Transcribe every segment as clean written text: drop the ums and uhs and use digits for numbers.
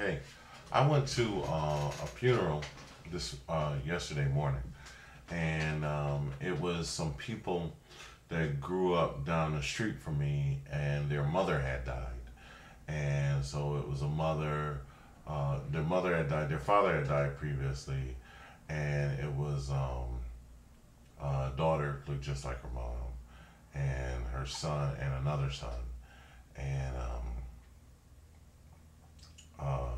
Hey, I went to a funeral this yesterday morning, and it was some people that grew up down the street from me, and their mother had died, and so it was a mother. Their mother had died. Their father had died previously, and it was a daughter looked just like her mom, and her son and another son, and Uh,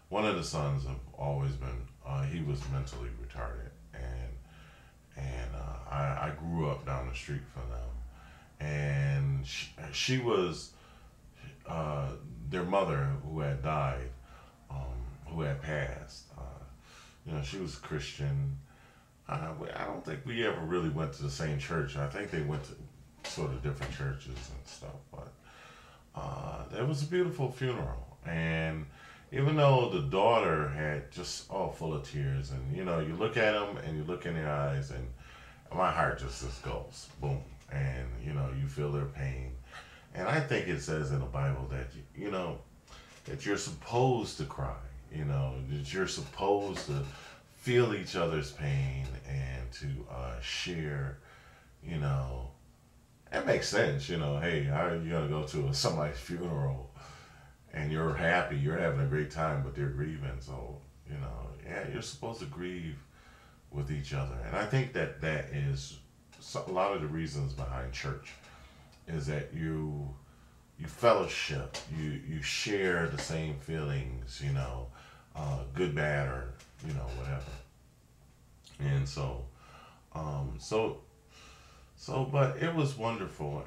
one of the sons have always been he was mentally retarded, and I grew up down the street from them, and she was uh, their mother who had died, who had passed. She was Christian. I don't think we ever really went to the same church. I think they went to sort of different churches and stuff, but it was a beautiful funeral. And even though the daughter had just all full of tears, and you look at them and you look in their eyes, and my heart just goes boom, and you feel their pain. And I think it says in the Bible that that you're supposed to cry, that you're supposed to feel each other's pain and to share, you know, it makes sense, hey, how are you gonna go to somebody's funeral and you're happy, you're having a great time, but they're grieving. So, yeah, you're supposed to grieve with each other. And I think that is a lot of the reasons behind church is that you fellowship, you share the same feelings, good, bad, or whatever. And but it was wonderful,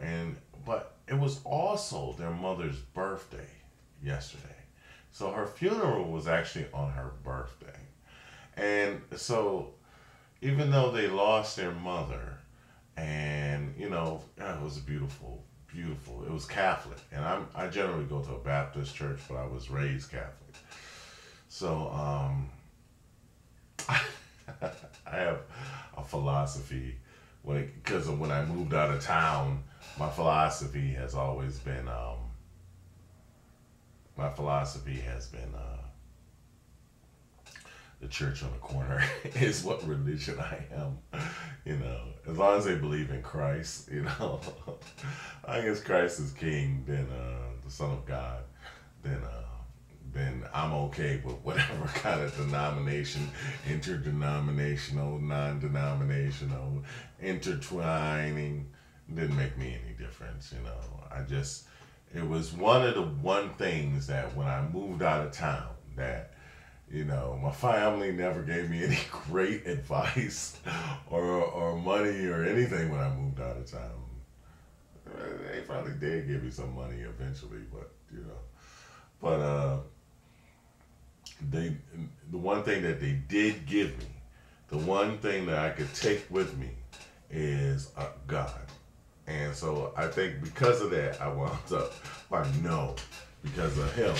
but it was also their mother's birthday yesterday. So her funeral was actually on her birthday. And so even though they lost their mother, and it was beautiful, beautiful. It was Catholic, and I generally go to a Baptist church, but I was raised Catholic. So I have a philosophy because of when I moved out of town. My philosophy has always been the church on the corner is what religion I am. As long as they believe in Christ, I guess Christ is King, then the Son of God, then I'm okay with whatever kind of denomination, interdenominational, non-denominational, intertwining, didn't make me any difference. It was one of the one things that when I moved out of town that my family never gave me any great advice or money or anything when I moved out of town. They probably did give me some money eventually, but they the one thing that they did give me, the one thing that I could take with me is God. And so I think because of that, I wound up, no, because of him,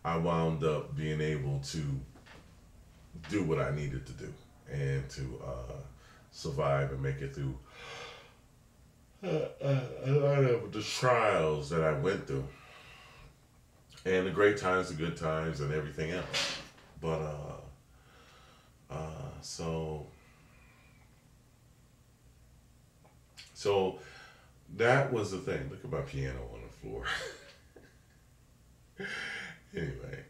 I wound up being able to do what I needed to do and to survive and make it through a lot of the trials that I went through, and the great times, the good times, and everything else. But so so that was the thing. Look at my piano on the floor. Anyway,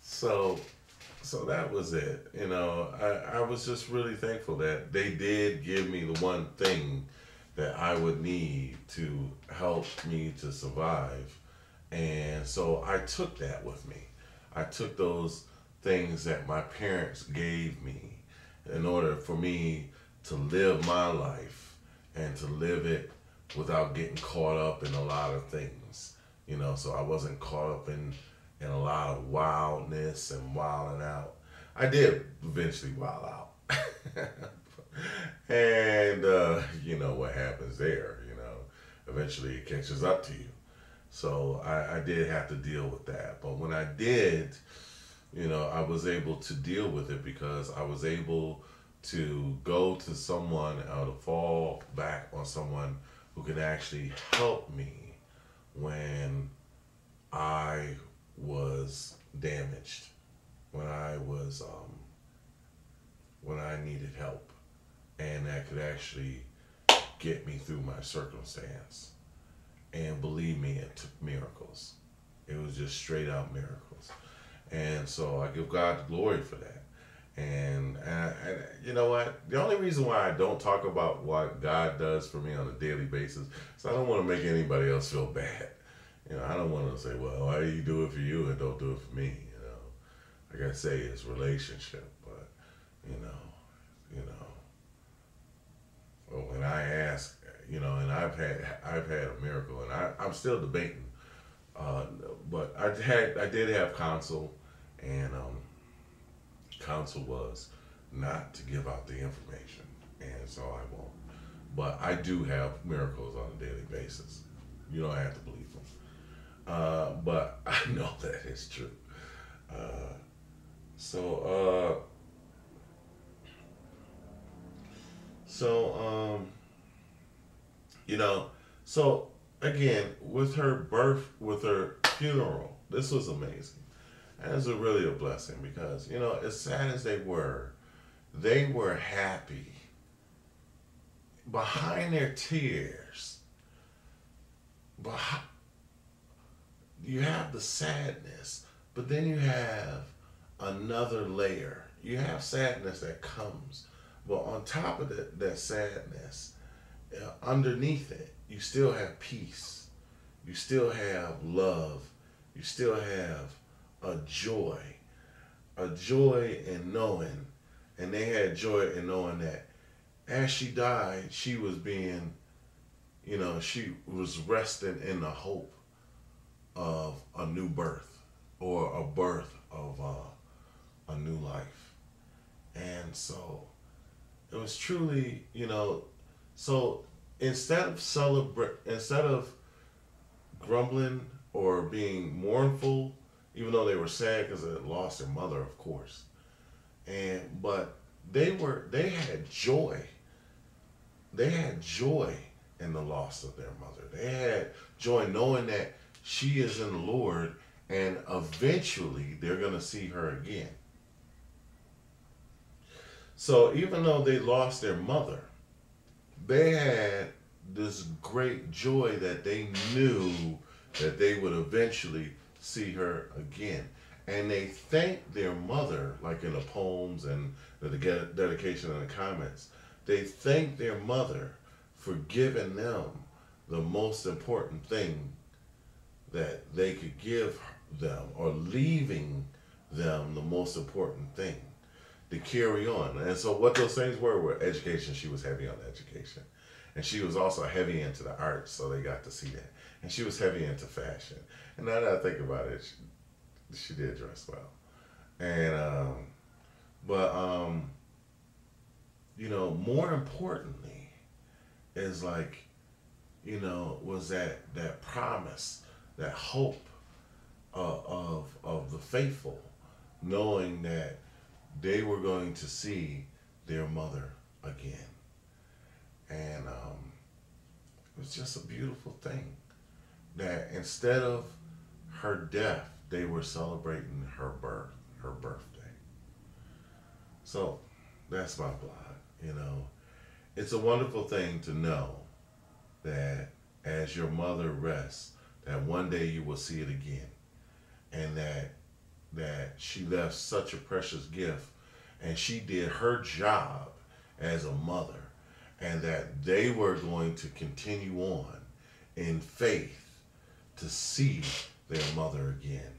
so that was it. I was just really thankful that they did give me the one thing that I would need to help me to survive. And so I took that with me. I took those things that my parents gave me in order for me to live my life and to live it without getting caught up in a lot of things. So I wasn't caught up in a lot of wildness and wilding out. I did eventually wild out. And you know what happens there, eventually it catches up to you. So I did have to deal with that. But when I did, I was able to deal with it because I was able to go to someone or to fall back on someone who can actually help me when I managed when I was when I needed help, and that could actually get me through my circumstance. And believe me, it took miracles. It was just straight out miracles. And so I give God the glory for that. And you know what? The only reason why I don't talk about what God does for me on a daily basis is I don't want to make anybody else feel bad. You know, I don't want to say, well, why do you do it for you and don't do it for me? You know, like I say, it's relationship. But you know, well, when I ask, you know, and I've had a miracle, and I'm still debating. But I did have counsel, and counsel was not to give out the information, and so I won't. But I do have miracles on a daily basis. You don't have to believe them, but I know that it's true. Uh, so, so you know, so again with her with her funeral, this was amazing. And it was really a blessing because, you know, as sad as they were happy. Behind their tears, behind, you have the sadness, but then you have another layer. You have sadness that comes, but on top of that sadness, underneath it, you still have peace. You still have love. You still have a joy in knowing, and they had joy in knowing that as she died, she was being, you know, she was resting in the hope of a new birth or a birth of a new life. And so it was truly, you know, so instead of grumbling or being mournful, even though they were sad because they had lost their mother, of course. But they had joy. They had joy in the loss of their mother. They had joy knowing that she is in the Lord, and eventually they're going to see her again. So even though they lost their mother, they had this great joy that they knew that they would eventually see her again. And they thanked their mother, like in the poems and the dedication and the comments, they thanked their mother for giving them the most important thing that they could give them, or leaving them the most important thing to carry on. And so what those things were education. She was heavy on education. And she was also heavy into the arts, so they got to see that. And she was heavy into fashion. And now that I think about it, she did dress well. And, you know, more importantly is like, you know, was that promise, that hope of the faithful, knowing that they were going to see their mother again. And it was just a beautiful thing that instead of her death, they were celebrating her birthday. So that's my blood, you know. It's a wonderful thing to know that as your mother rests, that one day you will see it again. And that she left such a precious gift, and she did her job as a mother, and that they were going to continue on in faith to see their mother again.